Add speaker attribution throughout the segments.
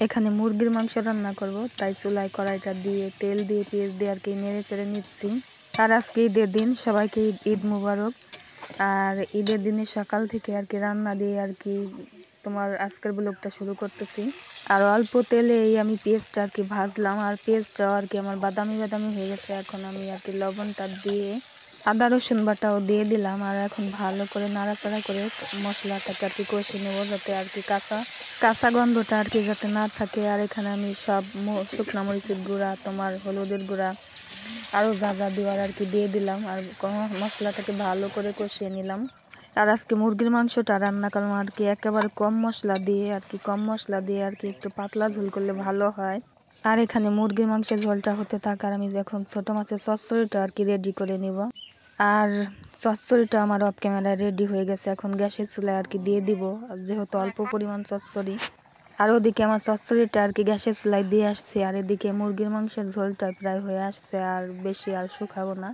Speaker 1: এখানে মুরগির মাংস রান্না করব, তাই চুলায় কড়াইটা দিয়ে তেল দিয়ে পেঁয়াজ দিয়ে আর কি নেড়ে চেড়ে নিচ্ছি। আর আজকে ঈদের দিন, সবাইকে ঈদ মুবারক। আর ঈদের দিনে সকাল থেকে আর কি রান্না দিয়ে আর কি তোমার আজকের ব্লগটা শুরু করতেছি। আর অল্প তেলে আমি পেঁয়াজটা আর কি ভাজলাম, আর পেঁয়াজটাও আর কি আমার বাদামি বাদামি হয়ে গেছে। এখন আমি আর কি লবণটা দিয়ে আদা রসুন বাটাও দিয়ে দিলাম, আর এখন ভালো করে নাড়াচাড়া করে মশলাটাকে আর কি কষে নেবো, যাতে আর কি কাঁচা গন্ধটা আর কি যাতে না থাকে। আর এখানে আমি সব শুকনো মরিচের গুঁড়া, তোমার হলুদের গুঁড়া, আরও যা যা দেওয়ার আর কি দিয়ে দিলাম, আর মশলাটাকে ভালো করে কষিয়ে নিলাম। আর আজকে মুরগির মাংসটা রান্না করলাম আর কি একেবারে কম মশলা দিয়ে আর কি একটু পাতলা ঝোল করলে ভালো হয়। আর এখানে মুরগির মাংসের ঝোলটা হতে থাকার আমি এখন ছোট মাছের চচ্চড়িটা আর কি রেডি করে নিব। আর চচ্চড়িটা আমার অফ ক্যামেরায় রেডি হয়ে গেছে, এখন গ্যাসের চুলায় আর কি দিয়ে দিব, যেহেতু অল্প পরিমাণ চচ্চড়ি। আর ওদিকে আমার চচ্চড়িটা আর কি গ্যাসের চুলায় দিয়ে আসছে, আর এদিকে মুরগির মাংসের ঝোলটা প্রায় হয়ে আসছে। আর বেশি আর শুকাবো না,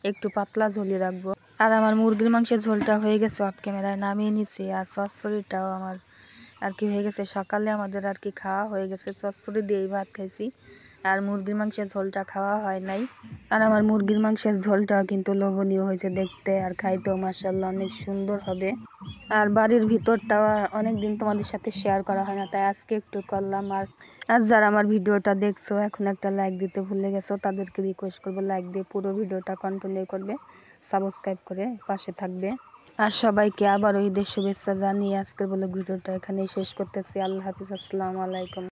Speaker 1: একটু পাতলা ঝোলই রাখবো। আর আমার মুরগির মাংসের ঝোলটা হয়ে গেছে, অফ ক্যামেরায় নামিয়ে নিছি। আর চচ্চড়িটাও আমার আর কি হয়ে গেছে, সকালে আমাদের আর কি খাওয়া হয়ে গেছে, চচ্চড়ি দিয়েই ভাত খাইছি। আর মুরগির মাংসের ঝোলটা খাওয়া হয় নাই। আর আমার মুরগির মাংসের ঝোলটা কিন্তু লোভনীয় হয়েছে দেখতে, আর খাইতেও মাশাআল্লাহ অনেক সুন্দর হবে। আর বাড়ির ভিতরটাও অনেকদিন তোমাদের সাথে শেয়ার করা হয় না, তাই আজকে একটু করলাম। আর যারা আমার ভিডিওটা দেখছো এখন একটা লাইক দিতে ভুলে গেছো, তাদেরকে রিকোয়েস্ট করবো লাইক দিয়ে পুরো ভিডিওটা কন্টিনিউ করবে, সাবস্ক্রাইব করে পাশে থাকবে। আর সবাইকে আবারও ঈদের শুভেচ্ছা জানিয়ে আজকের ভিডিওটা এখানেই শেষ করতেছি। আল্লাহ হাফিজ, আসসালামু আলাইকুম।